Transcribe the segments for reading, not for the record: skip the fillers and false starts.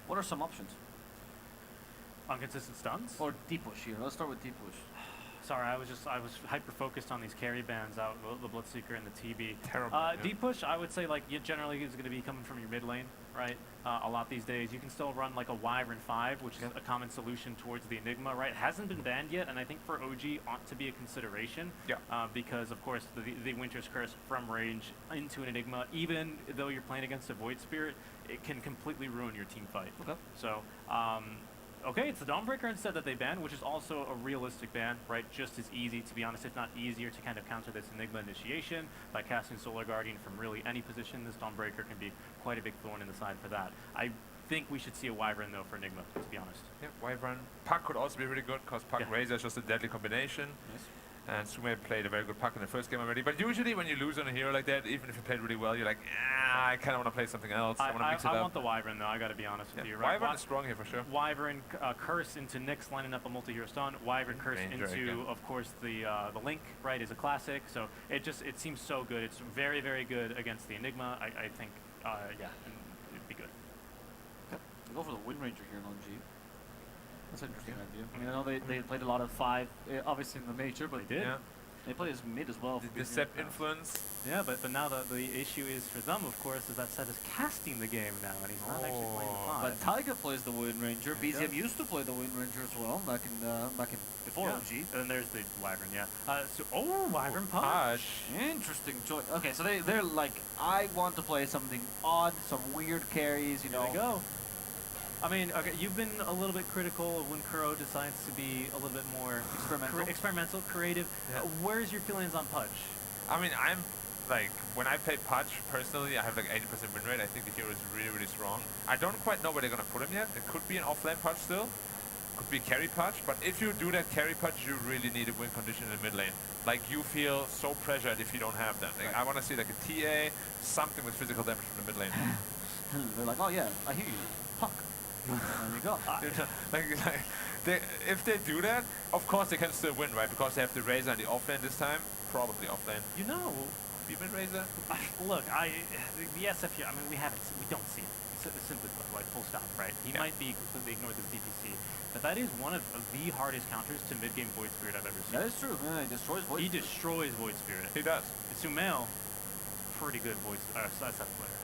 What are some options? Inconsistent stuns? Or D-push here. Let's start with D-push. Sorry, I was hyper focused on these carry bands out, the Bloodseeker and the TB. Terrible. D-push, I would say, like, generally is going to be coming from your mid lane, right? A lot these days. You can still run like a Wyvern 5, which is a common solution towards the Enigma, right? It hasn't been banned yet, and I think for OG ought to be a consideration. Yeah. Because, of course, the Winter's Curse from range into an Enigma, even though you're playing against a Void Spirit, it can completely ruin your team fight. Okay. So, okay, it's the Dawnbreaker instead that they banned, which is also a realistic ban, right? Just as easy, to be honest, if not easier, to kind of counter this Enigma initiation by casting Solar Guardian from really any position. This Dawnbreaker can be quite a big thorn in the side for that. I think we should see a Wyvern, though, for Nigma, to be honest. Yeah, Wyvern. Puck could also be really good, because Puck Razor is just a deadly combination. Nice. And Sume played a very good Puck in the first game already. But usually when you lose on a hero like that, even if you played really well, you're like, I kind of want to play something else. I want to mix it up. I want the Wyvern, though, I got to be honest with you. Right? Wyvern is strong here for sure. Wyvern Curse into Nyx lining up a multi-hero stun. Wyvern Curse into, of course, the Link, right, is a classic. So it seems so good. It's very, very good against the Enigma. I think, yeah, it'd be good. Okay. We'll go for the Wind Ranger here in OG. That's an interesting idea. I mean, I know they played a lot of 5, obviously in the major, but they did. Yeah. They play as mid as well. The Sep influence. Yeah, but now the issue is for them, of course, is that Sep is casting the game now, and he's not actually playing the 5. But Taiga plays the Wind Ranger. BZM used to play the Wind Ranger as well, back in before OG. And then there's the Wyvern, yeah. Wyvern Punch. Interesting choice. Okay, so they're like, I want to play something odd, some weird carries, you know. There you go. I mean, okay, you've been a little bit critical of when Kuro decides to be a little bit more experimental, creative. Yeah. Where's your feelings on Pudge? I mean, I'm like, when I play Pudge, personally, I have like 80% win rate. I think the hero is really, really strong. I don't quite know where they're going to put him yet. It could be an offlane Pudge still. Could be carry Pudge. But if you do that carry Pudge, you really need a win condition in the mid lane. Like, you feel so pressured if you don't have that. Like, I want to see like a TA, something with physical damage from the mid lane. They're like, oh yeah, I hear you. Puck. There you go. If they do that, of course they can still win, right? Because they have the Razor and the offlane this time. Probably offlane. You know, be mid Razor. Look, the SF here. I mean, we don't see it. Simply put, like full stop, right? He might be completely ignored the DPC, but that is one of the hardest counters to mid game Void Spirit I've ever seen. That is true. Yeah, he destroys Void. He destroys Void Spirit. He does. Sumail, pretty good Void SF player.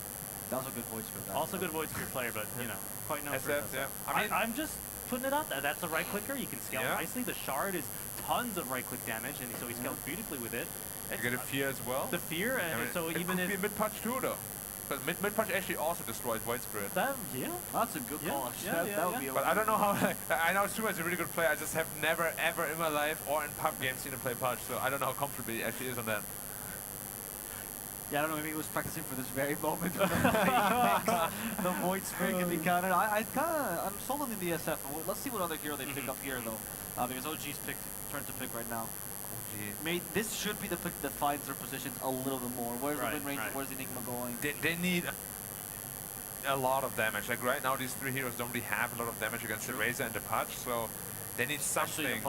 Also good Void Spirit. Also good Void Spirit player, but you know, quite known for SF. Yeah. I mean, I'm just putting it out there. That's a right clicker. You can scale nicely. The shard is tons of right click damage, and so he scales beautifully with it. You get a fear as well. The fear, and I mean, so even if it could be mid punch too, though. But mid punch actually also destroys Void Spirit. That's a good call. That would be. But I don't know how. I know Suma is a really good player. I just have never ever in my life or in pub games seen him play punch, so I don't know how comfortable he actually is on that. Yeah, I don't know, maybe he was practicing for this very moment. The Void Spirit can be countered. I'm sold on the DSF. Let's see what other hero they pick up here, though. Because OG's turn to pick right now. This should be the pick that finds their positions a little bit more. Where's the Wind Ranger? Where's the Nigma going? They need a lot of damage. Like right now, these 3 heroes don't really have a lot of damage against the Razor and the Pudge, so they need something.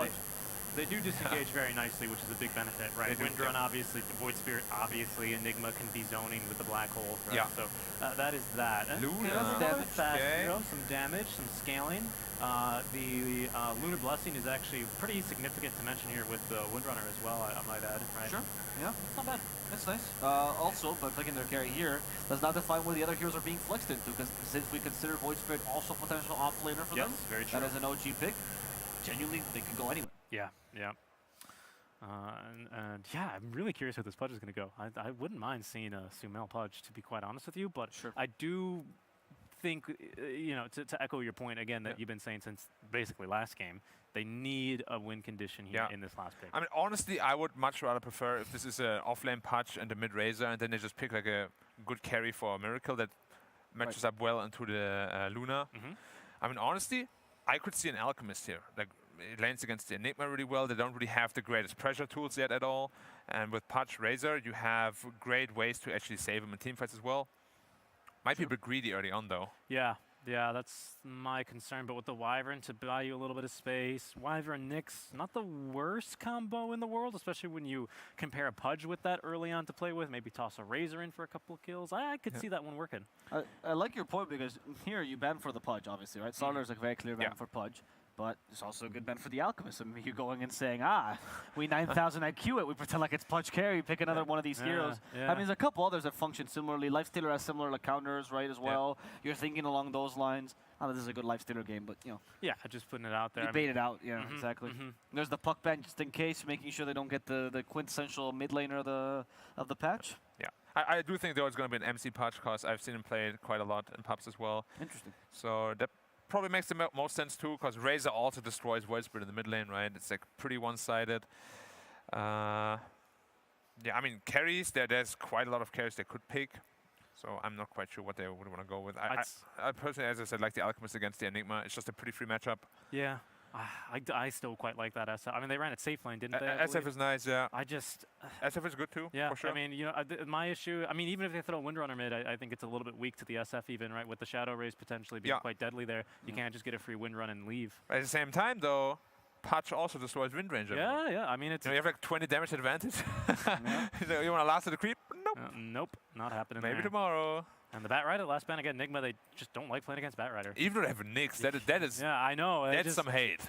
They do disengage very nicely, which is a big benefit, right? Windrun, obviously, Void Spirit, obviously, Enigma can be zoning with the Black Hole. Right? Yeah. So that is that. Luna. Some damage, some scaling. The Lunar Blessing is actually pretty significant to mention here with the Windrunner as well, I might add, right? Sure. Yeah, it's not bad. That's nice. Also, by clicking their carry here, does not define where the other heroes are being flexed into, because since we consider Void Spirit also potential offlaner for them, very true. that is an OG pick. Genuinely, they could go anywhere. Yeah. And yeah, I'm really curious how this Pudge is going to go. I wouldn't mind seeing a Sumail Pudge, to be quite honest with you, but I do think, you know, to echo your point again that you've been saying since basically last game, they need a win condition here in this last pick. I mean, honestly, I would much rather prefer if this is an offlane Pudge and a mid Razor, and then they just pick like a good carry for a Miracle that matches up well into the Luna. I mean, honestly, I could see an Alchemist here. Like, it lanes against the Enigma really well. They don't really have the greatest pressure tools yet at all. And with Pudge Razor, you have great ways to actually save him in teamfights as well. Might be a bit greedy early on, though. Yeah. Yeah, that's my concern. But with the Wyvern to buy you a little bit of space, Wyvern Nyx, not the worst combo in the world, especially when you compare a Pudge with that early on to play with. Maybe toss a Razor in for a couple of kills. I could see that one working. I like your point because here you ban for the Pudge, obviously, right? Starler's like very clear ban for Pudge. But it's also a good ban for the Alchemist. I mean, you're going and saying, we 9,000 IQ it. We pretend like it's Pudge carry. Pick another one of these heroes. Yeah. I mean, there's a couple others that function similarly. Lifestealer has similar like counters, right, as well. You're thinking along those lines. Not that this is a good Lifestealer game, but, you know. Yeah, just putting it out there. You bait it out, yeah, exactly. There's the puck ban just in case, making sure they don't get the quintessential mid laner of the patch. Yeah. I do think there is going to be an MC Pudge because I've seen him play it quite a lot in pubs as well. Interesting. So that probably makes the most sense too, because Razor also destroys Void Spirit in the mid lane, right? It's like pretty one-sided. Yeah, I mean, carries, there's quite a lot of carries they could pick. So I'm not quite sure what they would want to go with. I personally, as I said, like the Alchemist against the Enigma. It's just a pretty free matchup. Yeah. I still quite like that SF. I mean, they ran it safe lane, didn't they? SF is nice, yeah. SF is good too, yeah, for sure. I mean, you know, my issue, I mean, even if they throw Windrunner mid, I think it's a little bit weak to the SF even, right? With the Shadow Rays potentially being quite deadly there. You can't just get a free Windrun and leave. At the same time, though, Pudge also destroys Windranger. Yeah. I mean, it's... You have like 20 damage advantage. So you want to last at the creep? Nope. Nope, not happening Maybe there. tomorrow. And the Batrider, last ban against Nigma, they just don't like playing against Batrider. Even though they have Nyx, that is yeah, I know. That's some hate.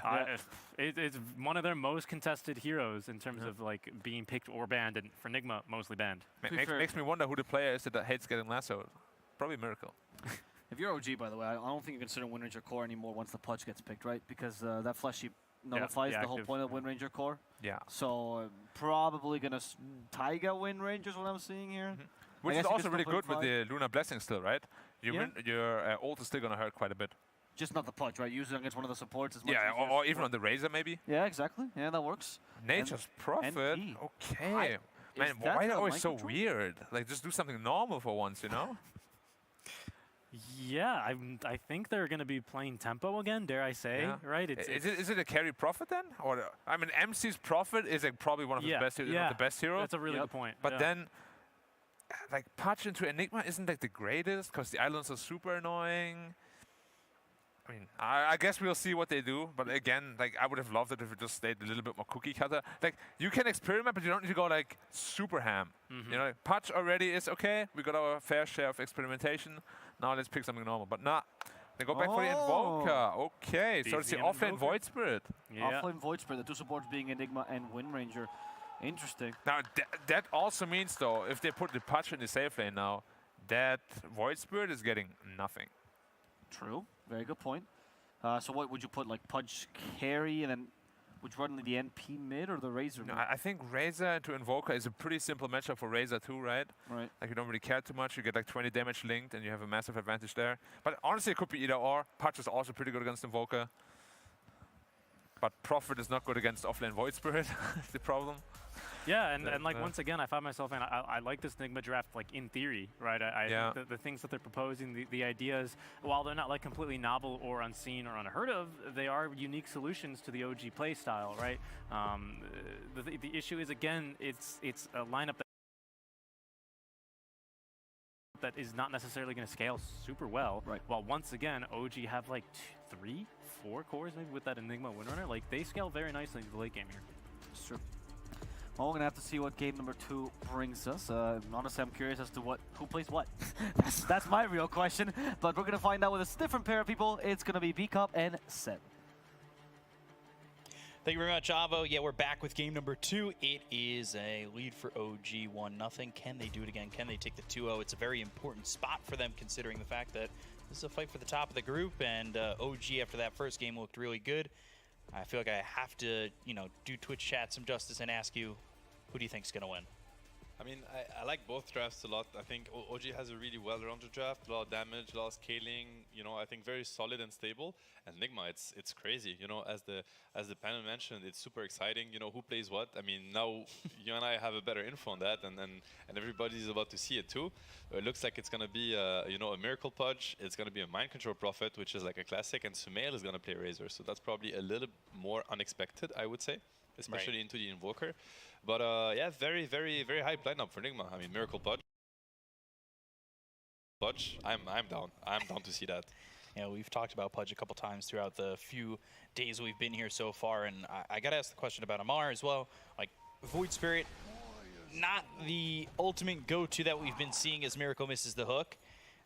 It's one of their most contested heroes in terms of like being picked or banned, and for Nigma, mostly banned. Makes me wonder who the player is that hates getting lassoed. Probably Miracle. If you're OG, by the way, I don't think you consider Windranger core anymore once the Pudge gets picked, right? Because that fleshy nullifies the whole point of Windranger core. Yeah. So probably gonna Taiga Windranger is what I'm seeing here. Which is also really good with the Lunar Blessing still, right? Your ult is still gonna hurt quite a bit. Just not the Pudge, right? Use it against one of the supports as much as or even on the Razor, maybe. Yeah, exactly. Yeah, that works. Nature's Prophet. Okay. Man, why are they always so weird? Like, just do something normal for once, you know? Yeah, I think they're going to be playing tempo again, dare I say, right? Is it a carry Prophet then? Or I mean, MC's Prophet is like probably one of his best, the best hero. That's a really good point. But then, like, Pudge into Enigma isn't like the greatest because the islands are super annoying. I mean, I guess we'll see what they do. But again, like, I would have loved it if it just stayed a little bit more cookie cutter. Like, you can experiment, but you don't need to go like super ham. You know, like, Pudge already is okay. We got our fair share of experimentation. Now let's pick something normal. But nah, they go back for the Invoker. Okay, so it's the offlane Void Spirit. Offlane Void Spirit, the two supports being Enigma and Windranger. Interesting. Now, that also means, though, if they put the Pudge in the safe lane now, that Void Spirit is getting nothing. True. Very good point. So what would you put, like Pudge carry, and then would you run the NP mid or the Razor mid? No, I think Razor into Invoker is a pretty simple matchup for Razor too, right? Right. Like, you don't really care too much. You get like 20 damage linked, and you have a massive advantage there. But honestly, it could be either or. Pudge is also pretty good against Invoker. But Prophet is not good against offlane Void Spirit. That's the problem. Yeah, and like once again, I find myself in. I like this Nigma draft, like in theory, right? I think the things that they're proposing, the ideas, while they're not like completely novel or unseen or unheard of, they are unique solutions to the OG play style, right? The issue is, again, it's a lineup that is not necessarily going to scale super well. Right. While once again, OG have like 3, 4 cores maybe with that Enigma Windrunner. Like, they scale very nicely into the late game here. That's true. Well, we're gonna have to see what game number 2 brings us. Honestly, I'm curious as to who plays what. that's my real question. But we're gonna find out with a different pair of people. It's gonna be B-Cup and Seb. Thank you very much, Avo. Yeah, we're back with game number 2. It is a lead for OG, 1-0. Can they do it again? Can they take the 2-0? It's a very important spot for them, considering the fact that this is a fight for the top of the group, and OG after that first game looked really good. I feel like I have to, do Twitch chat some justice and ask you, who do you think is going to win? I mean, I like both drafts a lot. I think OG has a really well-rounded draft, a lot of damage, a lot of scaling. I think very solid and stable. And Nigma, it's crazy. As the panel mentioned, it's super exciting. Who plays what? I mean, now you and I have a better info on that, and everybody's about to see it too. It looks like it's gonna be a Miracle Pudge. It's gonna be a Mind Control Prophet, which is like a classic, and Sumail is gonna play Razor. So that's probably a little more unexpected, I would say, especially into the Invoker. But yeah, very, very, very hype lineup for Nigma. I mean, Miracle Pudge. I'm down. I'm down to see that. You know, we've talked about Pudge a couple times throughout the few days we've been here so far, and I got to ask the question about Amar as well. Like, Void Spirit, not the ultimate go-to that we've been seeing as Miracle misses the hook.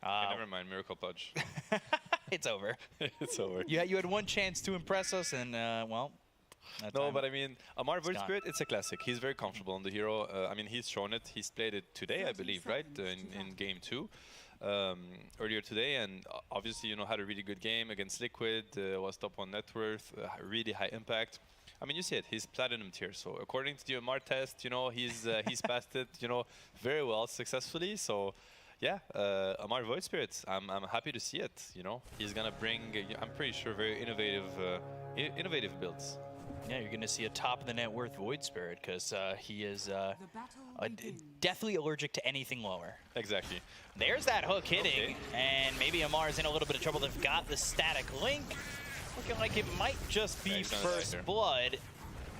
Never mind, Miracle Pudge. It's over. It's over. Yeah, you had one chance to impress us, and well. No, but I mean, Amar Void gone. Spirit, it's a classic. He's very comfortable on the hero. I mean, he's shown it. He's played it today, I believe, right? In game 2. Earlier today, and obviously, you know, had a really good game against Liquid, was top 1 net worth, really high impact. I mean, you see it, he's platinum tier, so according to the Amar test, you know, he's passed it, you know, very well successfully, so yeah, Amar Void Spirits, I'm happy to see it, you know. He's gonna bring, I'm pretty sure, very innovative builds. Yeah, you're going to see a top of the net worth Void Spirit because he is deathly allergic to anything lower. Exactly. There's that hook hitting, and maybe Amar's in a little bit of trouble. They've got the static link. Looking like it might just be first blood.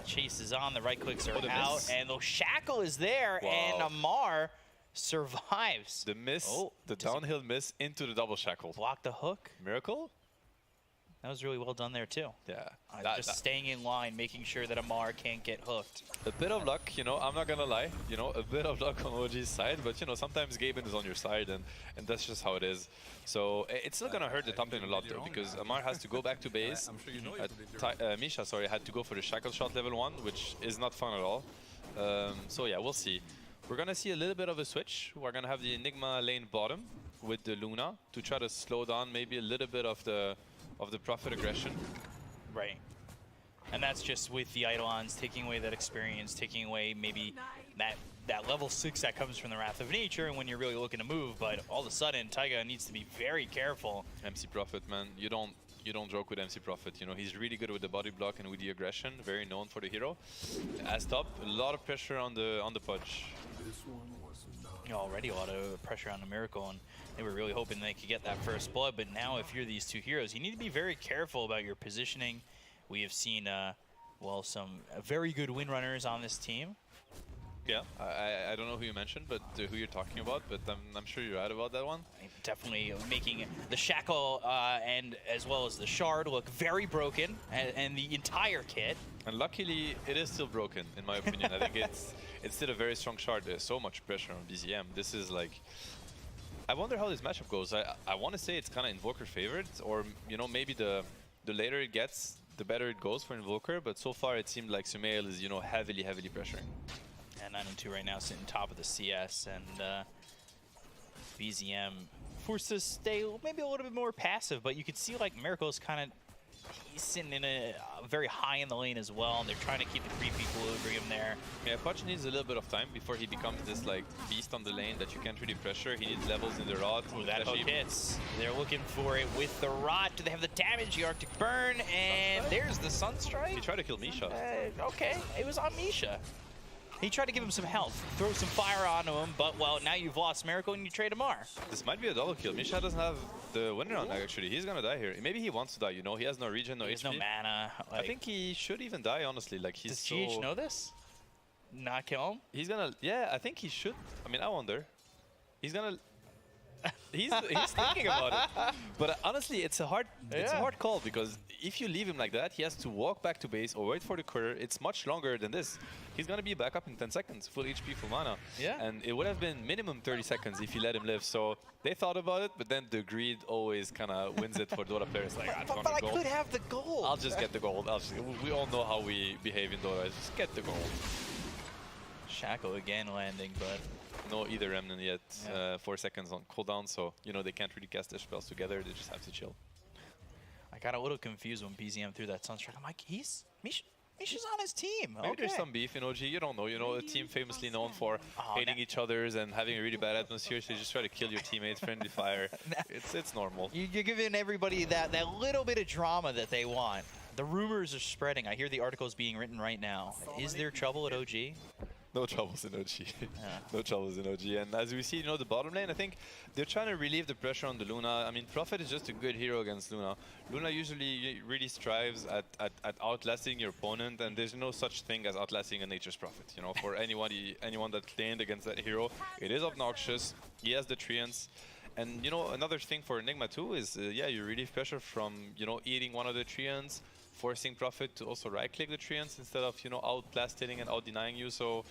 Chase is on, the right clicks are out, miss. And the shackle is there, and Amar survives. The miss, the downhill miss into the double shackle. Block the hook. Miracle? That was really well done there, too. Yeah. Just staying in line, making sure that Amar can't get hooked. A bit of luck, you know, I'm not going to lie. You know, a bit of luck on OG's side, but, you know, sometimes Gaben is on your side, and that's just how it is. So it's not going to hurt the top lane a lot, though, because Amar has to go back to base. I'm sure you know Misha, sorry, had to go for the shackle shot level 1, which is not fun at all. So, yeah, we'll see. We're going to see a little bit of a switch. We're going to have the Nigma lane bottom with the Luna to try to slow down maybe a little bit of the Prophet aggression. Right. And that's just with the Eidolons taking away that experience, taking away maybe that level 6 that comes from the Wrath of Nature and when you're really looking to move, but all of a sudden Taiga needs to be very careful. MC Prophet, man, you don't joke with MC Prophet. You know, he's really good with the body block and with the aggression, very known for the hero. As top, a lot of pressure on the Pudge. Already a lot of pressure on the Miracle, and they were really hoping they could get that first blood, but now if you're these two heroes, you need to be very careful about your positioning. We have seen, well, some very good win runners on this team. Yeah, I don't know who you mentioned, but who you're talking about, but I'm sure you're right about that one. Definitely making the shackle and as well as the shard look very broken, and the entire kit. And luckily, it is still broken, in my opinion. I think it's still a very strong shard. There's so much pressure on BZM. This is like... I wonder how this matchup goes. I want to say it's kind of Invoker favored, or, you know, maybe the later it gets, the better it goes for Invoker, but so far it seemed like Sumail is, you know, heavily pressuring. And 9-2 right now sitting top of the CS, and BZM forced to stay maybe a little bit more passive, but you could see like Miracle's kind of, he's sitting in a very high in the lane as well, and they're trying to keep the creep equilibrium there. Yeah, Pudge needs a little bit of time before he becomes this like beast on the lane that you can't really pressure. He needs levels in the rod. Ooh, that hook hits. They're looking for it with the rod. Do they have the damage? The Arctic Burn, and there's the Sunstrike. He tried to kill Misha. Okay, it was on Misha. He tried to give him some health, throw some fire onto him, but, well, now you've lost Miracle and you trade Amar. This might be a double kill. Misha doesn't have the winner on, actually. He's gonna die here. Maybe he wants to die, you know? He has no regen, no HP. He has no mana. Like, I think he should even die, honestly. Like, he's does GH know this? Not kill him? He's gonna... Yeah, I think he should. I mean, I wonder. He's gonna... he's thinking about it. But honestly, it's a hard call, because if you leave him like that, he has to walk back to base or wait for the courier. It's much longer than this. He's gonna be back up in 10 seconds, full HP, full mana. Yeah. And it would have been minimum 30 seconds if you let him live. So they thought about it, but then the greed always kind of wins it for Dota players. Like, but I could have the gold. I'll just get the gold. We all know how we behave in Dota. Just get the gold. Shackle again landing, but no either Remnant yet. 4 seconds on cooldown, so you know they can't really cast their spells together. They just have to chill. I got a little confused when BZM threw that Sunstrike. I'm like, Misha's on his team. Maybe there's some beef in OG. You don't know. You know, a team famously known for hating each other's and having a really bad atmosphere. So you just try to kill your teammates. Friendly fire. It's normal. You're giving everybody that little bit of drama that they want. The rumors are spreading. I hear the articles being written right now. Is there trouble at OG? No troubles in OG. No troubles in OG. And as we see, you know, the bottom lane, I think they're trying to relieve the pressure on the Luna. I mean, Prophet is just a good hero against Luna. Luna usually really strives at outlasting your opponent, and there's no such thing as outlasting a Nature's Prophet. You know, for anyone that claimed against that hero, it is obnoxious. He has the treants. And you know, another thing for Nigma too is, yeah, you relieve pressure from, you know, eating one of the treants, forcing Prophet to also right-click the treants instead of, you know, out-blasting and out-denying you. So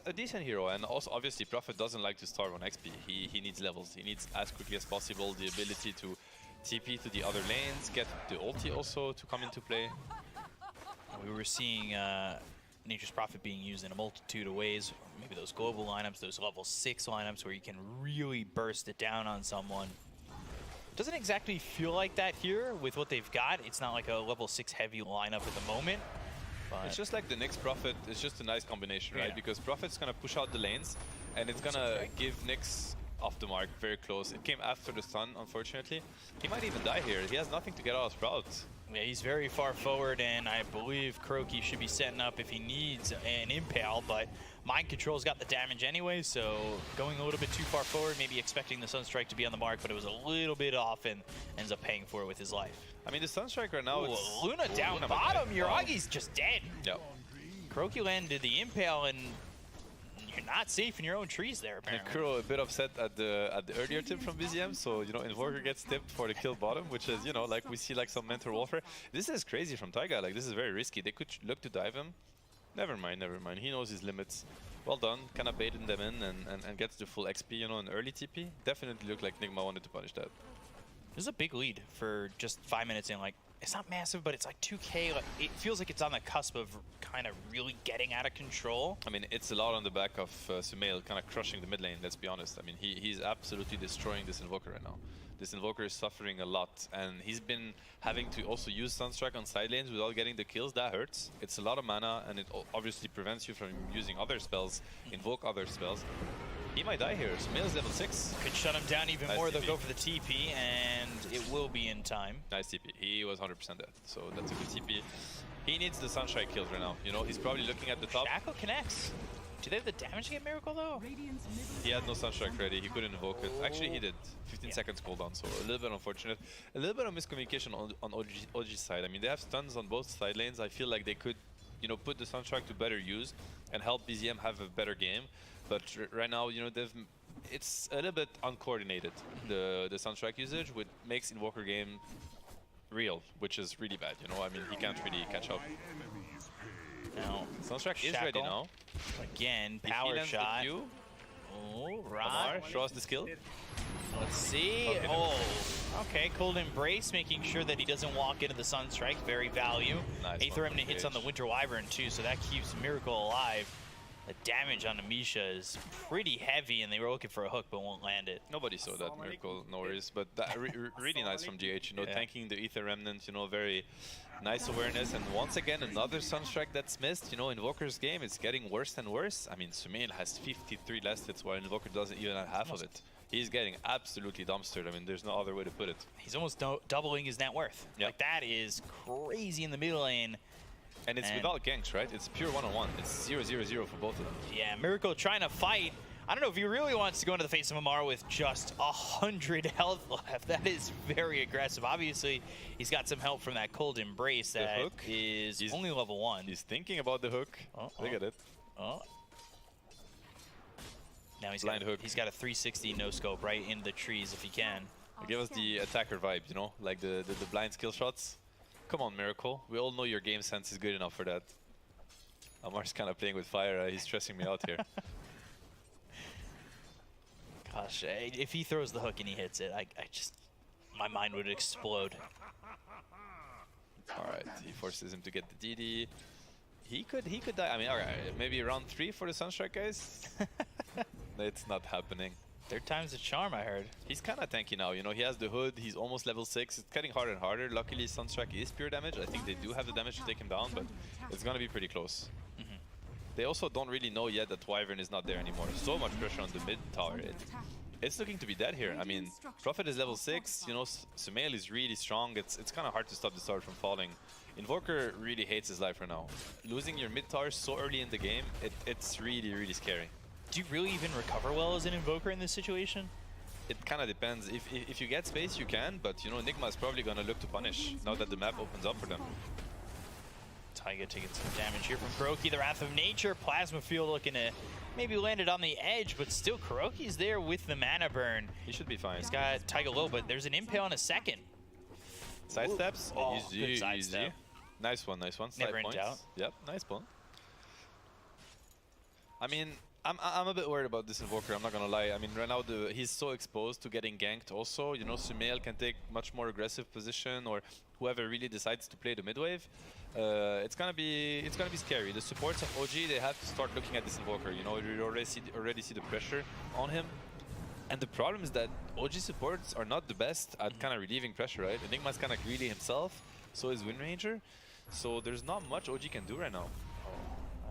a decent hero, and also obviously Prophet doesn't like to starve on XP. He needs levels. He needs as quickly as possible the ability to TP to the other lanes, get the ulti also to come into play. We were seeing Nature's Prophet being used in a multitude of ways. Maybe those global lineups, those level 6 lineups where you can really burst it down on someone. Doesn't exactly feel like that here with what they've got. It's not like a level 6 heavy lineup at the moment. But It's just like the Nyx Prophet. It's just a nice combination, right? Yeah. Because Prophet's gonna push out the lanes, and it's gonna give Nyx off the mark very close. It came after the stun, unfortunately. He might even die here. He has nothing to get out of Sprout. yeah, he's very far forward, and I believe Kroki should be setting up if he needs an impale, but Mind Control's got the damage anyway, so going a little bit too far forward, maybe expecting the Sunstrike to be on the mark, but it was a little bit off and ends up paying for it with his life. I mean, the Sunstrike right now, Ooh, it's... Luna Ooh, down Luna bottom, might die. Wow. Yuragi's just dead. Yeah. Kroki landed the impale, and you're not safe in your own trees there, And apparently. Kuro a bit upset at the earlier tip from BZM, so you know Invoker gets tipped for the kill bottom, which is, you know, like we see like some mental warfare. This is crazy from Taiga. Like, this is very risky. They could look to dive him. Never mind, never mind. He knows his limits. Well done, kind of baiting them in and gets the full XP, you know, an early TP. Definitely looked like Nigma wanted to punish that. This is a big lead for just 5 minutes in. Like, it's not massive, but it's like 2K. Like, it feels like it's on the cusp of kind of really getting out of control. I mean, it's a lot on the back of Sumail kind of crushing the mid lane, let's be honest. I mean, he's absolutely destroying this Invoker right now. This Invoker is suffering a lot, and he's been having to also use Sunstrike on side lanes without getting the kills. That hurts. It's a lot of mana, and it obviously prevents you from using other spells, invoke other spells. He might die here. Sumail's level 6. Could shut him down even Nice more. They'll TP. go for the TP, and it will be in time. Nice TP. He was 100% dead, so that's a good TP. He needs the Sunstrike kills right now. You know, he's probably looking at the top. Shackle connects. Do they have the damage to get Miracle, though? He had no Sunstrike ready. He couldn't invoke it. Actually, he did. 15 seconds cooldown, so a little bit unfortunate. A little bit of miscommunication on OG's side. I mean, they have stuns on both side lanes. I feel like they could, you know, put the Sunstrike to better use and help BZM have a better game. But right now, you know, it's a little bit uncoordinated, the Sunstrike usage, which makes Invoker game real, which is really bad, you know? I mean, he can't really catch up. Now, Sunstrike is ready now. again, If he power lands the shot. Q, Oh, Amar, right. show us the skill. Let's see. Okay. Oh, okay. Cold Embrace, making sure that he doesn't walk into the Sunstrike. Very value. Nice Eighth one Remnant from hits on the Gage. Winter Wyvern, too, so that keeps Miracle alive. The damage on Amisha is pretty heavy, and they were looking for a hook, but won't land it. Nobody saw that miracle, no worries. But that really nice from GH, you know, Yeah. tanking the Ether Remnant, you know, very nice awareness. And once again, another Sunstrike that's missed. You know, Invoker's game is getting worse and worse. I mean, Sumail has 53 last hits, while Invoker doesn't even have half of it. He's getting absolutely dumpstered. I mean, there's no other way to put it. He's almost doubling his net worth. Yep. Like, that is crazy in the middle lane. And it's without ganks, right? It's pure one-on-one. It's 0-0-0 for both of them. Yeah, Miracle trying to fight. I don't know if he really wants to go into the face of Amar with just 100 health left. That is very aggressive. Obviously, he's got some help from that Cold Embrace that hook. is He's- only level 1. He's thinking about the hook. Look at it. Oh. Now Blind hook. he's got a 360 no scope right into the trees if he can. Give us the attacker vibe, you know? Like the blind skill shots. Come on, Miracle. We all know your game sense is good enough for that. Amar's kind of playing with fire. He's stressing me out here. Gosh, if he throws the hook and he hits it, I just, my mind would explode. All right, he forces him to get the DD. He could die. I mean, all right, maybe round 3 for the Sunstrike guys. It's not happening. Third time's the charm, I heard. He's kind of tanky now. You know, he has the hood. He's almost level 6. It's getting harder and harder. Luckily, Sunstrike is pure damage. I think they do have the damage to take him down, but it's gonna be pretty close. They also don't really know yet that Wyvern is not there anymore. So much pressure on the mid tower. It's looking to be dead here. I mean, Prophet is level 6. You know, Sumail is really strong. It's kind of hard to stop the tower from falling. Invoker really hates his life right now. Losing your mid tower so early in the game, it's really, really scary. Do you really even recover well as an Invoker in this situation? It kind of depends. If you get space, you can, but you know, Nigma is probably going to look to punish now that the map opens up for them. Taiga taking some damage here from Kroki, the Wrath of Nature. Plasma Field looking to maybe landed on the edge, but still Kuroki's there with the mana burn. He should be fine. He's got Tiger Low, but there's an impale in a second. Side steps. Oh, Easy, good side easy. step. Nice one, nice one. Never Side in points. doubt. Yep, nice one. I mean, I'm a bit worried about this Invoker, I'm not gonna lie. I mean, right now he's so exposed to getting ganked also. You know, Sumail can take much more aggressive position, or whoever really decides to play the mid wave. It's gonna be scary. The supports of OG, they have to start looking at this Invoker. You know, you already see the pressure on him. And the problem is that OG supports are not the best at kind of relieving pressure, right? Enigma's kind of greedy himself, so is Wind Ranger. So there's not much OG can do right now.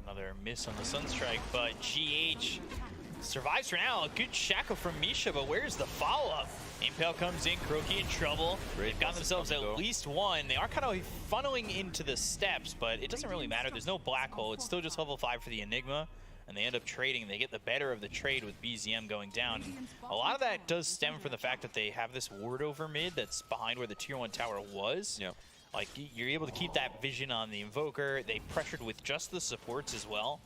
Another miss on the Sunstrike, but GH survives for now. A good shackle from Misha, but where's the follow-up? Impale comes in, Kuroki in trouble. They've got themselves at least one. They are kind of funneling into the steps, but it doesn't really matter. There's no black hole. It's still just level 5 for the Enigma. And they end up trading. They get the better of the trade with BZM going down. A lot of that does stem from the fact that they have this ward over mid that's behind where the tier 1 tower was. Yeah. Like, you're able to keep that vision on the Invoker. They pressured with just the supports as well.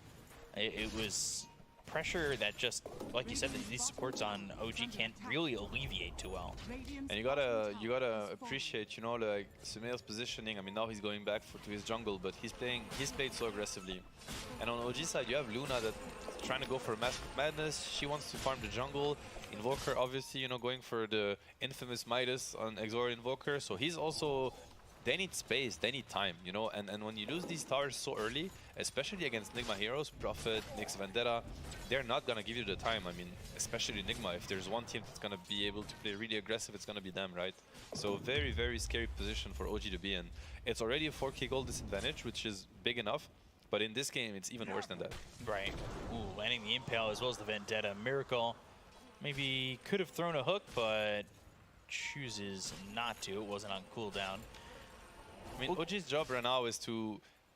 It was pressure that just, like you said, these supports on OG can't really alleviate too well. And you gotta appreciate, you know, like Sumail's positioning. I mean, now he's going back to his jungle, but he's played so aggressively. And on OG side, you have Luna that's trying to go for a Mask of Madness. She wants to farm the jungle. Invoker, obviously, you know, going for the infamous Midas on Exor Invoker. So he's also, they need space, they need time, you know. And when you lose these towers so early, especially against Nigma heroes, Prophet, Nyx Vendetta, they're not gonna give you the time. I mean, especially Nigma. If there's one team that's gonna be able to play really aggressive, it's gonna be them, right? So very, very scary position for OG to be in. It's already a 4k gold disadvantage, which is big enough. But in this game, it's even worse than that. Right. Ooh, landing the Impale as well as the Vendetta. Miracle maybe could have thrown a hook, but chooses not to. It wasn't on cooldown. I mean, OG's job right now is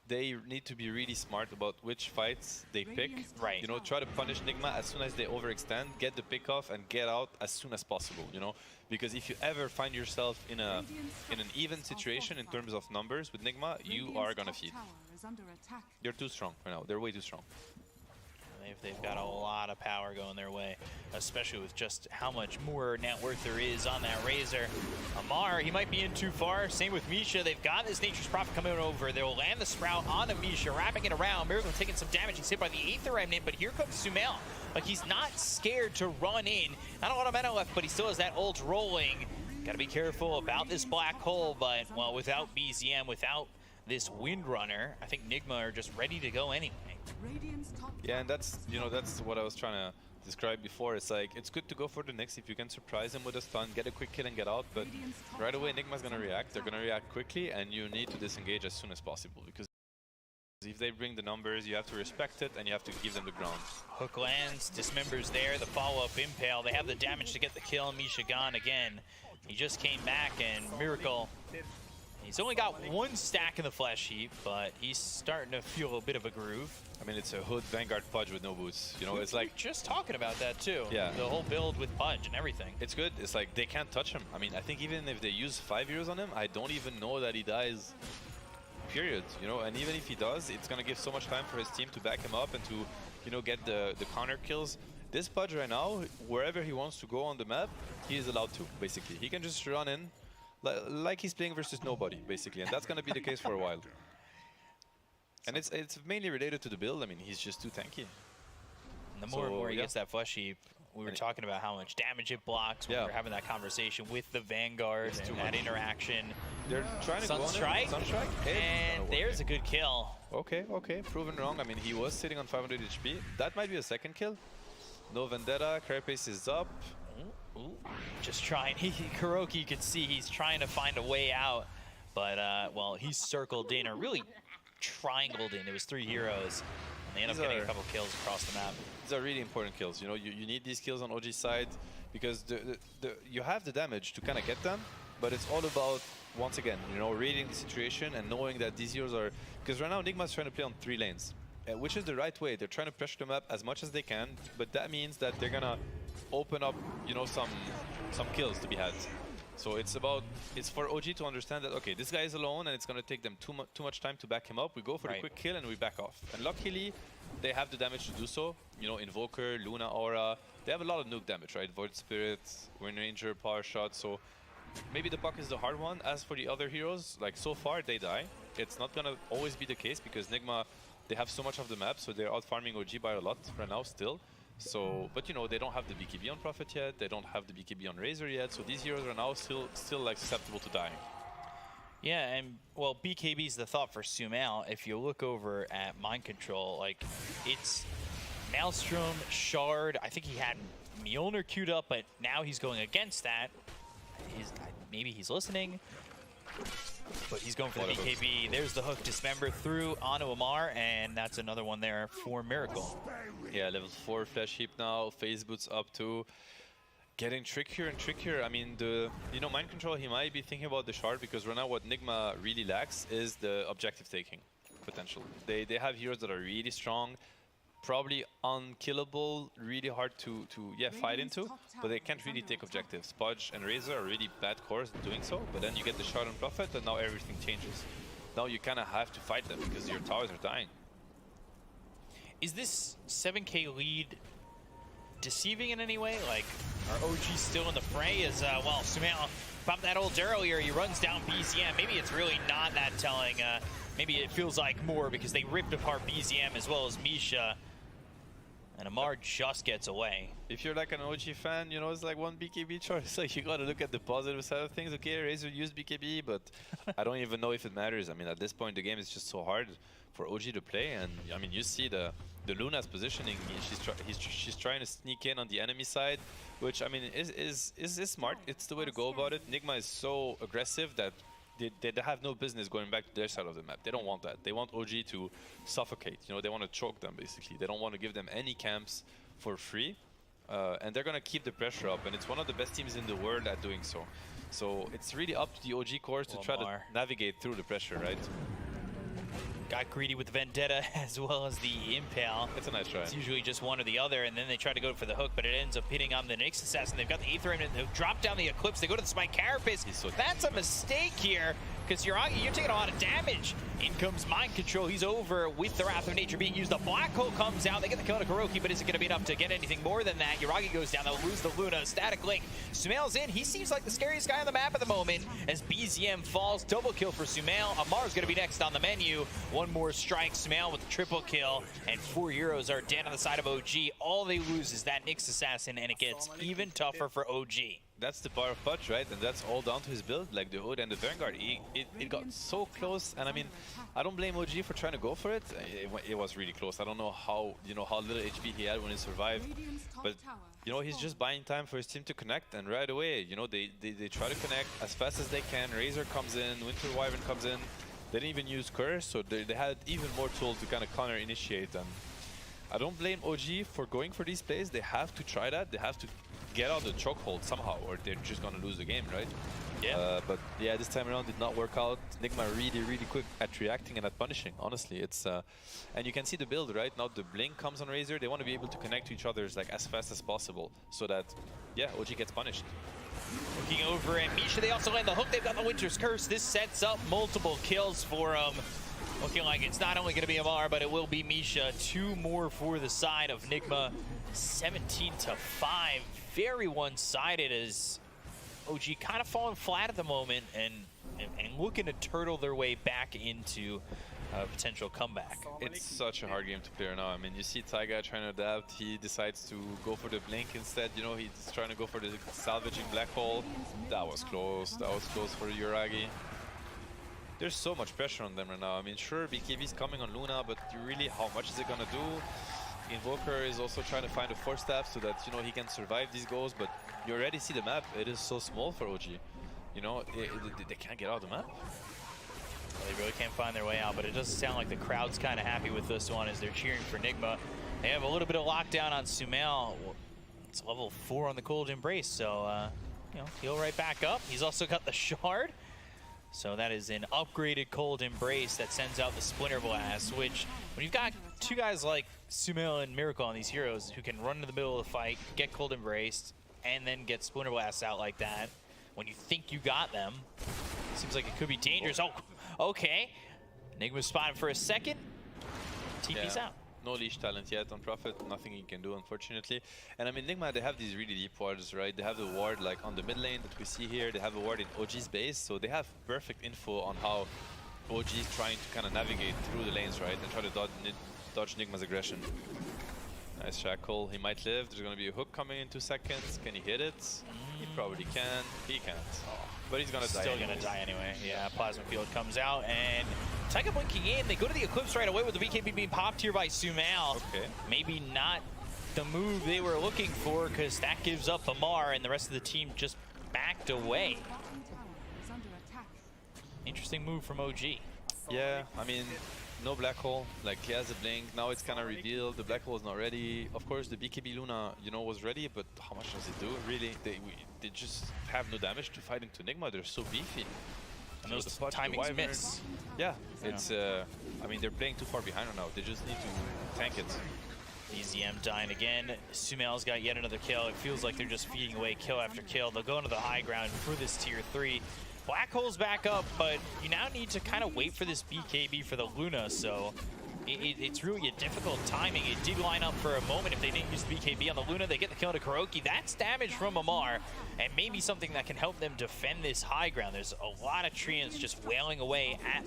they need to be really smart about which fights they pick. Right. You know, try to punish Nigma as soon as they overextend, get the pick off, and get out as soon as possible, you know? Because if you ever find yourself in an even situation in terms of numbers with Nigma, you are gonna feed. They're too strong right now. They're way too strong. They've got a lot of power going their way, especially with just how much more net worth there is on that Razor. Amar, he might be in too far. Same with Misha. They've got this Nature's Prophet coming over. They'll land the Sprout onto Misha, wrapping it around. Miracle taking some damage. He's hit by the 8th Remnant, but here comes Sumail. Like, he's not scared to run in. Not a lot of mana left, but he still has that ult rolling. Got to be careful about this black hole, but, well, without BZM, without this Windrunner, I think Nigma are just ready to go anyway. Yeah, and that's, you know, that's what I was trying to describe before. It's like, it's good to go for the Nyx if you can surprise him with a stun, get a quick kill and get out, but right away Nigma's gonna react. They're gonna react quickly, and you need to disengage as soon as possible, because if they bring the numbers, you have to respect it, and you have to give them the ground. Hook lands, dismembers there, the follow-up Impale. They have the damage to get the kill. Misha gone again. He just came back, and Miracle, he's only got one stack in the flesh heap, but he's starting to feel a bit of a groove. I mean, it's a Hood Vanguard Pudge with no boots. You know, it's like... Just talking about that, too. Yeah. The whole build with Pudge and everything. It's good. It's like, they can't touch him. I mean, I think even if they use 5 heroes on him, I don't even know that he dies. Period. You know, and even if he does, it's going to give so much time for his team to back him up and to, you know, get the counter kills. This Pudge right now, wherever he wants to go on the map, he is allowed to, basically. He can just run in like he's playing versus nobody, basically. And that's going to be the case for a while. And it's mainly related to the build. I mean, he's just too tanky. And the more and more he gets that flesh heap, we were talking about how much damage it blocks. We were having that conversation with the Vanguard and that interaction. They're trying to Sunstrike, go on Sunstrike, and there's a good kill. Okay, proven wrong. I mean, he was sitting on 500 HP. That might be a second kill. No Vendetta, Carapace is up. Ooh. Just trying. Kuroki, you could see he's trying to find a way out, but well, he's circled in, or really triangled in. It was 3 heroes, and they end up getting a couple kills across the map. These are really important kills. You know, you need these kills on OG side because you have the damage to kind of get them, but it's all about, once again, you know, reading the situation and knowing that these heroes are... Because right now Nigma's trying to play on 3 lanes, which is the right way. They're trying to pressure the map as much as they can, but that means that they're gonna open up, you know, some kills to be had. So it's for OG to understand that, okay, this guy is alone and it's going to take them too much time to back him up. We go for the quick kill and we back off. And luckily, they have the damage to do so. You know, Invoker, Luna Aura, they have a lot of nuke damage, right? Void Spirit, Wind Ranger, Power Shot, so maybe the Buck is the hard one. As for the other heroes, like so far they die. It's not gonna always be the case because Nigma, they have so much of the map, so they're out farming OG by a lot right now still. So, but you know, they don't have the BKB on Prophet yet, they don't have the BKB on Razor yet, so these heroes are now still like susceptible to dying. Yeah, and well, BKB is the thought for Sumail. If you look over at Mind Control, like it's Maelstrom, Shard. I think he had Mjolnir queued up, but now he's going against that. Maybe he's listening, but he's going for the BKB. There's the hook, Dismember through onto Amar, and that's another one there for Miracle. Yeah, level 4 Flash Heap now, Phase Boots up to getting trickier and trickier. I mean, you know, Mind Control, he might be thinking about the Shard because right now what Nigma really lacks is the objective taking potential. They have heroes that are really strong, probably unkillable, really hard to fight into, but they can't really take objectives. Pudge and Razor are really bad cores at doing so, but then you get the Shard on Prophet and now everything changes. Now you kind of have to fight them because your towers are dying. Is this 7k lead deceiving in any way? Like, are OG still in the fray? As well, Sumail popped that old arrow here, he runs down BZM. Maybe it's really not that telling. Maybe it feels like more because they ripped apart BZM as well as Misha. And Amar just gets away. If you're like an OG fan, you know, it's like one BKB choice. Like, you gotta look at the positive side of things. Okay, Razor used BKB, but I don't even know if it matters. I mean, at this point, the game is just so hard for OG to play. And I mean, you see the Luna's positioning. She's trying to sneak in on the enemy side, which I mean is smart. It's the way to go about it. Nigma is so aggressive that they have no business going back to their side of the map. They don't want that. They want OG to suffocate. You know, they want to choke them basically. They don't want to give them any camps for free, and they're gonna keep the pressure up. And it's one of the best teams in the world at doing so. So it's really up to the OG cores to try to navigate through the pressure, right? Got greedy with the Vendetta as well as the Impale. It's a nice try. It's usually just one or the other, and then they try to go for the hook, but it ends up hitting on the Nyx Assassin. They've got the Aether Remnant, they drop down the Eclipse, they go to the Spike Carapace. That's a mistake here, because you're taking a lot of damage. In comes Mind Control, he's over with the Wrath of Nature being used. The Black Hole comes out, they get the kill on Kuroki, but is it going to be enough to get anything more than that? Yuragi goes down, they'll lose the Luna, Static Link. Sumail's in, he seems like the scariest guy on the map at the moment, as BZM falls, double kill for Sumail. Amar's going to be next on the menu. One more strike, Sumail with the triple kill, and 4 heroes are dead on the side of OG. All they lose is that Nyx Assassin, and it gets even tougher for OG. That's the power of Pudge, right? And that's all down to his build, like the Hood and the Vanguard. It got so close, and I mean, I don't blame OG for trying to go for it. It was really close. I don't know how little HP he had when he survived, but you know, he's just buying time for his team to connect, and right away, you know, they try to connect as fast as they can. Razor comes in, Winter Wyvern comes in. They didn't even use Curse, so they had even more tools to kind of counter-initiate them. I don't blame OG for going for these plays. They have to try that. They have to get out the chokehold somehow, or they're just gonna lose the game, right? Yeah. But yeah, this time around did not work out. Nigma really quick at reacting and at punishing. Honestly, it's and you can see the build right now. The blink comes on Razor. They want to be able to connect to each other like as fast as possible, so that OG gets punished. Looking over at Misha, they also land the hook. They've got the Winter's Curse. This sets up multiple kills for them. Looking like it's not only going to be Amar, but it will be Misha. 2 more for the side of Nigma. 17-5. Very one-sided as OG kind of falling flat at the moment and looking to turtle their way back into a potential comeback. It's such a hard game to play right now. I mean, you see Taiga trying to adapt. He decides to go for the blink instead. You know, he's trying to go for the salvaging black hole. That was close. That was close for Yuragi. There's so much pressure on them right now. I mean, sure, BKB's coming on Luna, but really, how much is it gonna do? Invoker is also trying to find a 4-staff so that, you know, he can survive these goals, but you already see the map. It is so small for OG. You know, they can't get out of the map. Well, they really can't find their way out, but it doesn't sound like the crowd's kind of happy with this one as they're cheering for Nigma. They have a little bit of lockdown on Sumail. It's level 4 on the Cold Embrace, so, you know, he'll right back up. He's also got the Shard. So that is an upgraded Cold Embrace that sends out the Splinter Blast, which when you've got 2 guys like Sumail and Miracle on these heroes who can run into the middle of the fight, get Cold Embraced, and then get Splinter Blasts out like that, when you think you got them, seems like it could be dangerous. Oh, okay. Nigma spotted for a second. TP's out. no leash talent yet on Prophet, nothing he can do, unfortunately. And I mean, Nigma, they have these really deep wards, right? They have the ward like on the mid lane that we see here. They have a ward in OG's base, so they have perfect info on how OG is trying to kind of navigate through the lanes, right? And try to dodge Nigma's aggression. Nice shackle. He might live. There's going to be a hook coming in 2 seconds. Can he hit it? He probably can. He can't. But he's going to die. Still going to die anyway. Yeah, Plasma Field comes out and Taiga blinking in. They go to the Eclipse right away with the BKB being popped here by Sumail. Okay. Maybe not the move they were looking for because that gives up Amar and the rest of the team just backed away. Interesting move from OG. Yeah, I mean, no black hole. Like, he has a blink. Now it's kind of revealed. The black hole is not ready. Of course, the BKB Luna, you know, was ready, but how much does it do? Really, they just have no damage to fight into Nigma. They're so beefy. And those timings miss. Yeah, it's, I mean, they're playing too far behind right now. They just need to tank it. EZM dying again. Sumail's got yet another kill. It feels like they're just feeding away kill after kill. They'll go into the high ground for this tier 3. Black hole's back up, but you now need to kind of wait for this BKB for the Luna, so it's really a difficult timing. It did line up for a moment. If they didn't use the BKB on the Luna, they get the kill to Kuroki. That's damage from Amar, and maybe something that can help them defend this high ground. There's a lot of treants just wailing away at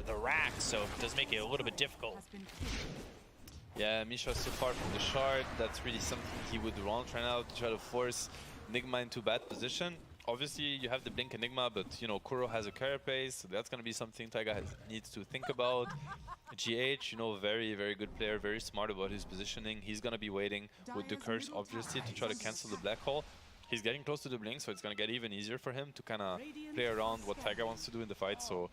the rack, so it does make it a little bit difficult. Yeah, Misha's so far from the shard. That's really something he would want right now to try to force Nigma into bad position. Obviously, you have the blink Enigma, but you know Kuro has a carapace, so that's gonna be something Taiga needs to think about. GH, you know, very, very good player, very smart about his positioning. He's gonna be waiting with the curse, obviously, to try to cancel the black hole. He's getting close to the blink, so it's gonna get even easier for him to kind of play around what Taiga wants to do in the fight. So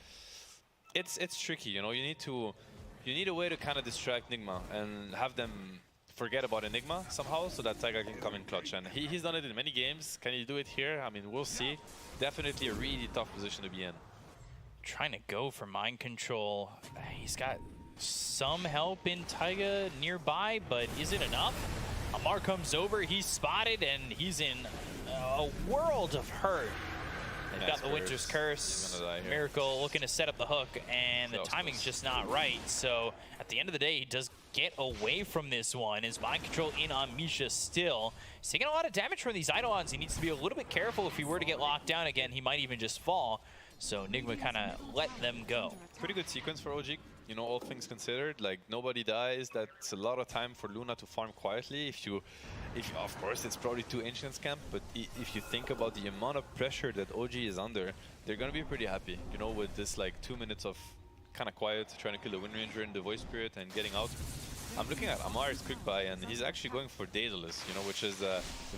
it's tricky, you know. You need a way to kind of distract Nigma and have them forget about Enigma somehow, so that Taiga can come in clutch. And he's done it in many games. Can he do it here? I mean, we'll see. Definitely a really tough position to be in. Trying to go for mind control. He's got some help in Taiga nearby, but is it enough? Amar comes over, he's spotted, and he's in a world of hurt. They've got the Winter's Curse, Miracle looking to set up the hook, and the timing's just not right. So at the end of the day, he does get away from this one. His mind control in on Misha still. He's taking a lot of damage from these Eidolons. He needs to be a little bit careful. If he were to get locked down again, he might even just fall. So Nigma kind of let them go. Pretty good sequence for OG. You know, all things considered, like nobody dies. That's a lot of time for Luna to farm quietly. If you, of course, it's probably 2 Ancients camp, but if you think about the amount of pressure that OG is under, they're gonna be pretty happy. You know, with this like 2 minutes of kind of quiet, trying to kill the Wind Ranger and the Voice Spirit and getting out. I'm looking at Amar's quick buy, and he's actually going for Daedalus, you know, which is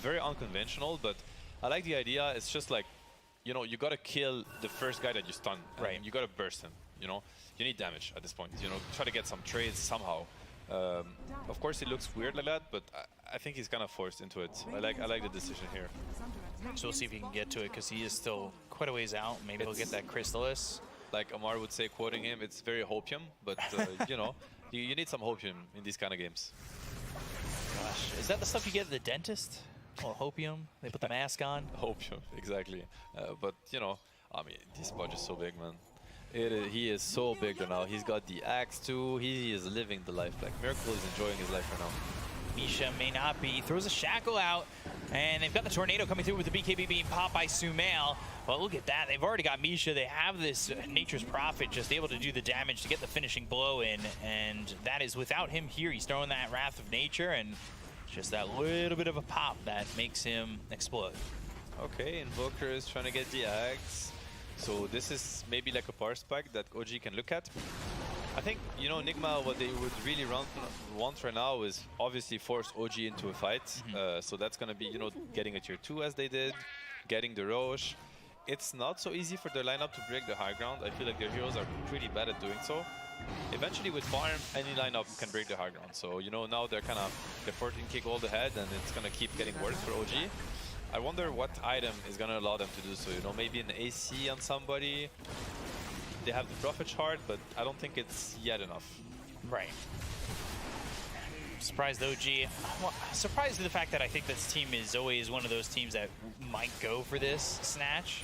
very unconventional, but I like the idea. It's just like, you know, you gotta kill the first guy that you stun. Right. You gotta burst him, you know. You need damage at this point, you know, try to get some trades somehow. Of course, it looks weird like that, but I think he's kind of forced into it. I like the decision here. So we'll see if he can get to it, because he is still quite a ways out. Maybe he'll get that Chrysalis. Like Amar would say, quoting him, it's very hopium, but you know, you need some hopium in these kind of games. Gosh, is that the stuff you get at the dentist? Oh, hopium? They put the mask on? Hopium, exactly. But, you know, I mean, this budge is so big, man. He is so big right now. He's got the axe too. He is living the life. Like, Miracle is enjoying his life right now. Misha may not be. He throws a shackle out, and they've got the tornado coming through with the BKB being popped by Sumail. Well, look at that. They've already got Misha. They have this Nature's Prophet just able to do the damage to get the finishing blow in, and that is without him here. He's throwing that Wrath of Nature, and just that little bit of a pop that makes him explode. Okay, Invoker is trying to get the axe. So this is maybe like a power spike that OG can look at. I think, you know, Nigma, what they would really want right now is obviously force OG into a fight. So that's going to be, you know, getting a tier 2 as they did, getting the Roche. It's not so easy for their lineup to break the high ground. I feel like their heroes are pretty bad at doing so. Eventually with farm, any lineup can break the high ground. So, you know, now they're 14 kick all the head, and it's going to keep getting worse for OG. I wonder what item is going to allow them to do so. You know, maybe an AC on somebody. They have the Prophet Shard, but I don't think it's yet enough. Right. Surprised OG. Well, surprised at the fact that I think this team is always one of those teams that might go for this snatch,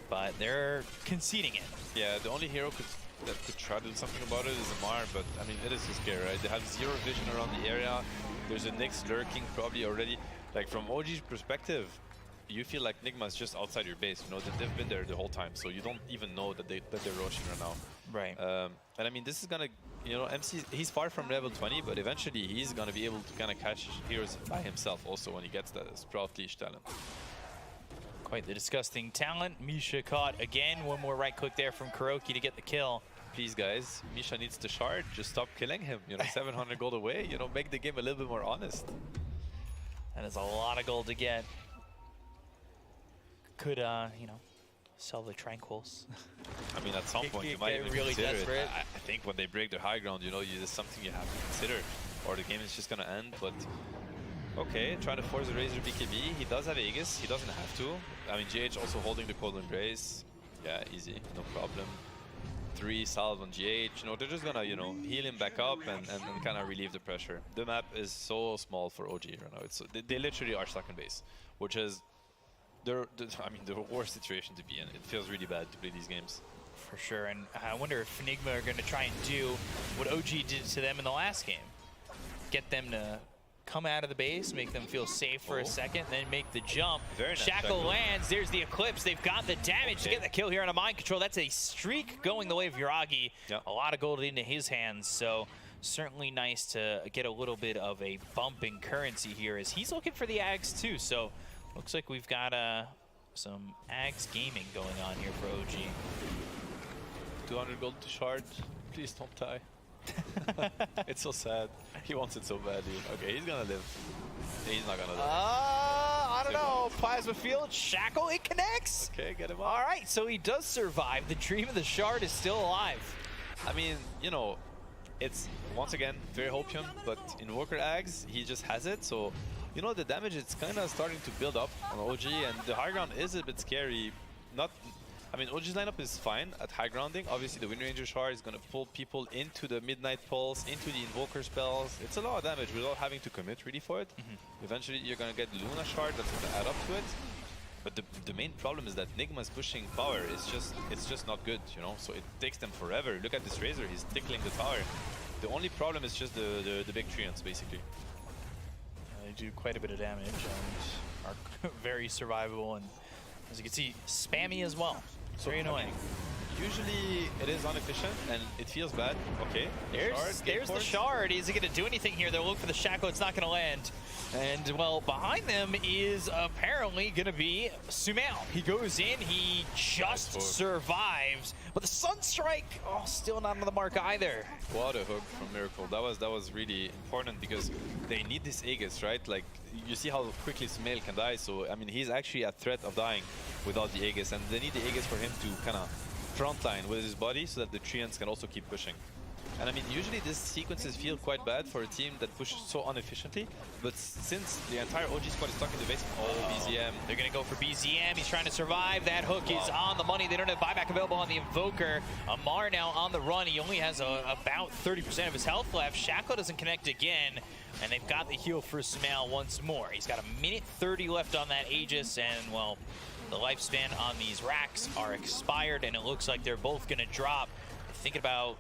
but they're conceding it. Yeah, the only hero that could try to do something about it is Amar, but I mean, it is so scary, right? They have zero vision around the area. There's a Nyx lurking probably already. Like from OG's perspective, you feel like Nigma is just outside your base, you know, that they've been there the whole time, so you don't even know that they're rushing right now. Right. And I mean, this is gonna, you know, MC, he's far from level 20, but eventually he's gonna be able to kind of catch heroes by himself also when he gets that Sprout Leash talent. Quite the disgusting talent. Misha caught again. One more right click there from Kuroki to get the kill. Please, guys, Misha needs to shard. Just stop killing him. You know, 700 gold away. You know, make the game a little bit more honest. That is a lot of gold to get. Could, you know, sell the Tranquils. I mean, at some point, you might even really consider it. I think when they break their high ground, you know, it's something you have to consider. Or the game is just going to end, but... Okay, trying to force a Razor BKB. He does have Aegis. He doesn't have to. I mean, GH also holding the Cold Embrace. Yeah, easy. No problem. 3 salve on GH. You know, they're just gonna, you know, heal him back up and kind of relieve the pressure. The map is so small for OG right now. It's they literally are stuck in base, which is the worst situation to be in. It feels really bad to play these games. For sure, and I wonder if Nigma are going to try and do what OG did to them in the last game. Get them to come out of the base, make them feel safe for a second, then make the jump. Very nice. Shackle lands, there's the Eclipse. They've got the damage to get the kill here on a mind control. That's a streak going the way of Yuragi. Yep. A lot of gold into his hands, so certainly nice to get a little bit of a bump in currency here as he's looking for the Ags too. So looks like we've got some Ags gaming going on here for OG. 200 gold to shard. Please don't die. It's so sad. He wants it so badly. Okay, he's gonna live. He's not gonna live. I don't know. Plasma Field, Shackle, it connects. Okay, get him up. All right, so he does survive. The dream of the shard is still alive. I mean, you know, it's once again very Hopium, but Invoker Ags, he just has it. So, you know, the damage it's kind of starting to build up on OG, and the high ground is a bit scary. I mean, OG's lineup is fine at high grounding. Obviously, the Wind Ranger Shard is going to pull people into the Midnight Pulse, into the Invoker spells. It's a lot of damage without having to commit really for it. Eventually, you're going to get Luna Shard that's going to add up to it. But the main problem is that Nigma's pushing power. It's just not good, you know? So it takes them forever. Look at this Razor. He's tickling the tower. The only problem is just the big treants, basically. They do quite a bit of damage and are very survivable. And as you can see, spammy as well. So very annoying. Usually it is inefficient and it feels bad. Okay, there's the shard. Is it going to do anything here? They'll look for the Shackle. It's not going to land. And, well, behind them is apparently going to be Sumail. He goes in. He just survives. But the Sunstrike, oh, still not on the mark either. What a hook from Miracle. That was really important because they need this Aegis, right? Like, you see how quickly Sumail can die. So, I mean, he's actually at threat of dying without the Aegis. And they need the Aegis for him to kind of frontline with his body so that the treants can also keep pushing. And I mean, usually these sequences feel quite bad for a team that pushes so inefficiently, but since the entire OG squad is stuck in the base, BZM. They're gonna go for BZM, he's trying to survive, that hook is on the money, they don't have buyback available on the Invoker. Amar now on the run, he only has about 30% of his health left, Shackle doesn't connect again, and they've got the heal for Sumail once more. He's got a minute 30 left on that Aegis, and well, the lifespan on these racks are expired, and it looks like they're both gonna drop. Thinking about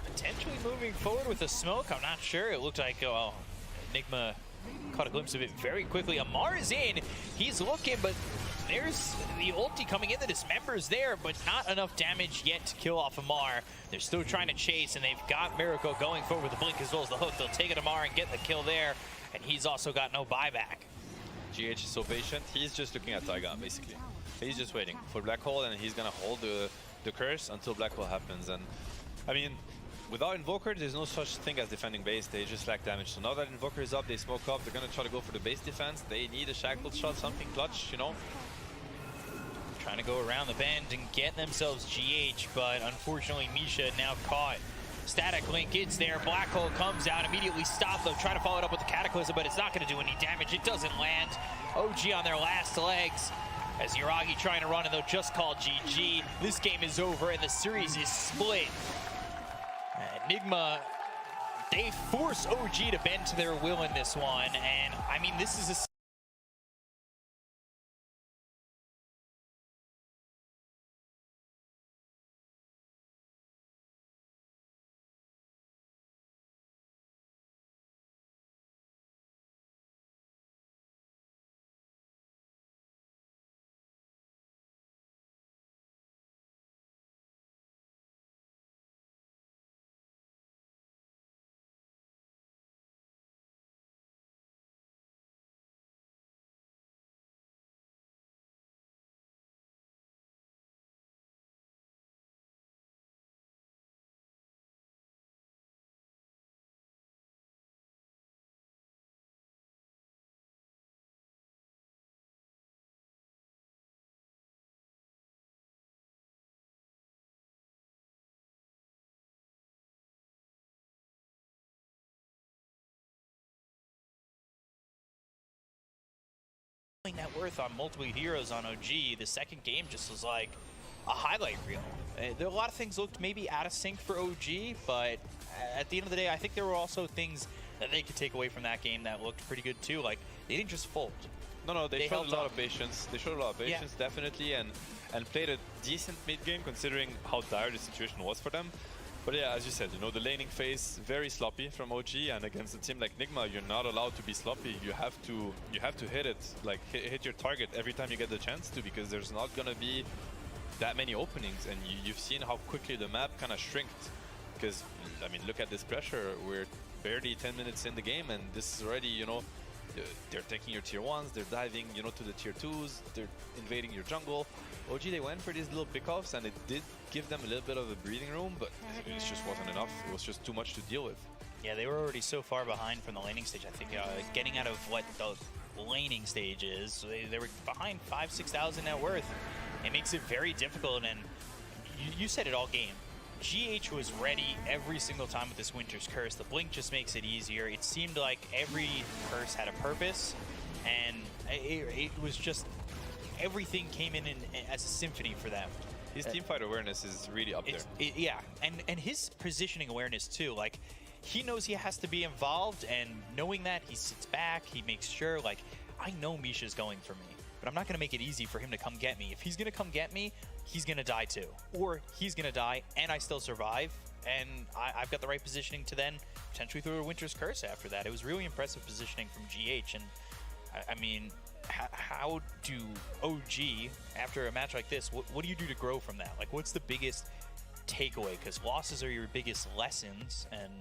potentially moving forward with the smoke, I'm not sure. It looked like, well, Nigma caught a glimpse of it very quickly. Amar is in, he's looking, but there's the ulti coming in, the dismember's there, but not enough damage yet to kill off Amar. They're still trying to chase, and they've got Miracle going forward with the blink as well as the hook. They'll take it Amar and get the kill there, and he's also got no buyback. GH is so patient, he's just looking at Taiga, basically. He's just waiting for Black Hole, and he's gonna hold the curse until Black Hole happens. And I mean, without Invoker, there's no such thing as defending base. They just lack damage. So now that Invoker is up, they smoke up. They're going to try to go for the base defense. They need a shackled shot, something clutch, you know. Trying to go around the bend and get themselves GH, but unfortunately Misha now caught. Static Link gets there. Black Hole comes out, immediately stopped. They'll try to follow it up with the Cataclysm, but it's not going to do any damage. It doesn't land. OG on their last legs as Yuragi trying to run, and they'll just call GG. This game is over, and the series is split. Nigma, they force OG to bend to their will in this one, and I mean, this is a net worth on multiple heroes on OG. The second game just was like a highlight reel. There are a lot of things looked maybe out of sync for OG, but at the end of the day, I think there were also things that they could take away from that game that looked pretty good too. Like, they didn't just fold. No, they showed held a lot up. of patience. They showed a lot of patience, definitely, and played a decent mid game considering how dire the situation was for them. But yeah, as you said, you know, the laning phase very sloppy from OG, and against a team like Nigma, you're not allowed to be sloppy. You have to hit it, like hit your target every time you get the chance to, because there's not gonna be that many openings, and you've seen how quickly the map kind of shrinked. Because I mean, look at this pressure. We're barely 10 minutes in the game, and this is already, you know, they're taking your tier 1s, they're diving, you know, to the tier 2s, they're invading your jungle. OG, they went for these little pickoffs, and it did give them a little bit of a breathing room, but it just wasn't enough. It was just too much to deal with. Yeah, they were already so far behind from the laning stage. I think getting out of what the laning stage is, they were behind 5,000–6,000 net worth. It makes it very difficult, and you said it all game. GH was ready every single time with this Winter's Curse. The blink just makes it easier. It seemed like every curse had a purpose, and it was just everything came in as a symphony for them. His teamfight awareness is really up there. Yeah, and his positioning awareness too. Like, he knows he has to be involved, and knowing that, he sits back, he makes sure, like, I know Misha's going for me, but I'm not going to make it easy for him to come get me. If he's going to come get me, he's going to die too. Or he's going to die, and I still survive, and I've got the right positioning to then potentially throw a Winter's Curse after that. It was really impressive positioning from GH, and I mean, how do OG, after a match like this, what do you do to grow from that? Like, what's the biggest takeaway? Because losses are your biggest lessons, and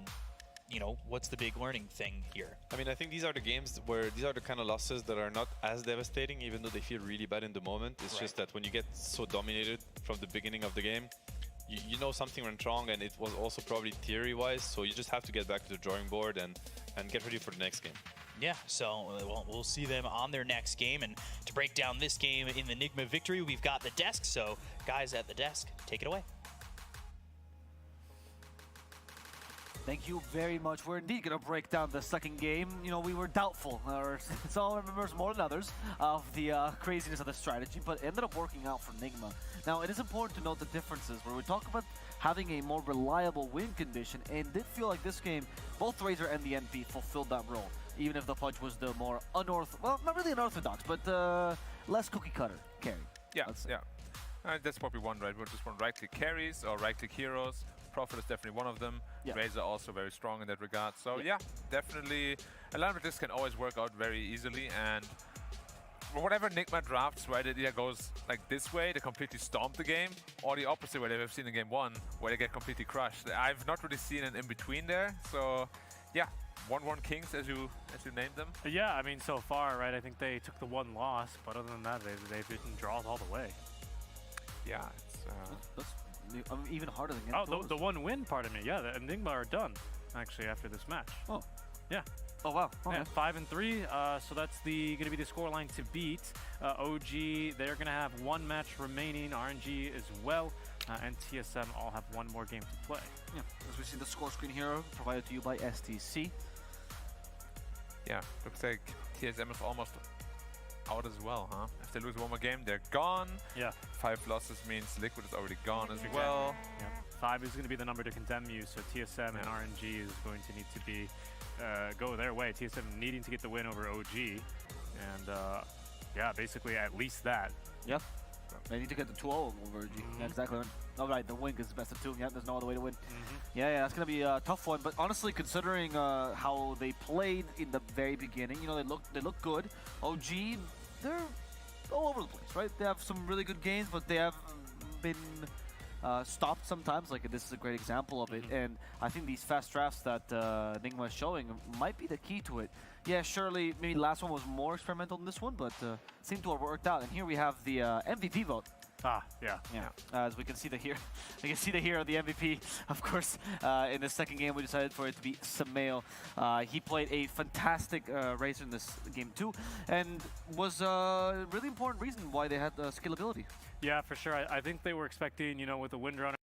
you know, what's the big learning thing here? I mean, I think these are the games where these are the kind of losses that are not as devastating, even though they feel really bad in the moment. It's just that when you get so dominated from the beginning of the game, you know something went wrong, and it was also probably theory-wise, so you just have to get back to the drawing board and get ready for the next game. Yeah, so we'll see them on their next game. And to break down this game in the Nigma victory, we've got the desk. So guys at the desk, take it away. Thank you very much. We're indeed going to break down the second game. You know, we were doubtful, or some members more than others, of the craziness of the strategy, but it ended up working out for Nigma. Now, it is important to note the differences where we talk about having a more reliable win condition, and did feel like this game, both Razor and the NP fulfilled that role, even if the Punch was the more well, not really unorthodox, but less cookie cutter carry. Yeah, yeah. That's what we want, right? We just want right-click carries or right-click heroes. Prophet is definitely one of them. Yeah. Razor also very strong in that regard. So yeah, definitely a lot of this can always work out very easily, and whatever Nigma drafts, right, it either goes like this way, they completely stomp the game, or the opposite way they've seen in game 1, where they get completely crushed. I've not really seen an in-between there, so yeah. 1-1 Kings, as you named them. Yeah, I mean, so far, right, I think they took the one loss, but other than that, they've been draws all the way. Yeah, it's even harder than the one win, pardon me. Yeah, the Nigma are done, actually, after this match. Oh. Yeah. Oh, wow. Okay. Yeah, 5-3, so that's going to be the scoreline to beat. OG, they're going to have one match remaining, RNG as well, and TSM all have one more game to play. Yeah, as we see the score screen here, provided to you by STC. Yeah, looks like TSM is almost out as well, huh? If they lose one more game, they're gone. Yeah. 5 losses means Liquid is already gone as well. Yeah. 5 is going to be the number to condemn you, so TSM and RNG is going to need to be go their way. TSM needing to get the win over OG, and yeah, basically at least that. Yep. They need to get the 2-0 over OG. Yeah, exactly. All right, the win is best of 2. Yeah, there's no other way to win. Yeah, that's going to be a tough one. But honestly, considering how they played in the very beginning, you know, they look good. OG, they're all over the place, right? They have some really good games, but they have been stopped sometimes. Like, this is a great example of it. And I think these fast drafts that Nigma is showing might be the key to it. Yeah, surely maybe the last one was more experimental than this one, but seemed to have worked out. And here we have the MVP vote. Yeah. As we can see the hero, the MVP, of course. In the second game, we decided for it to be Samael. He played a fantastic Razor in this game too, and was a really important reason why they had skill ability. Yeah, for sure. I think they were expecting, you know, with the Windrunner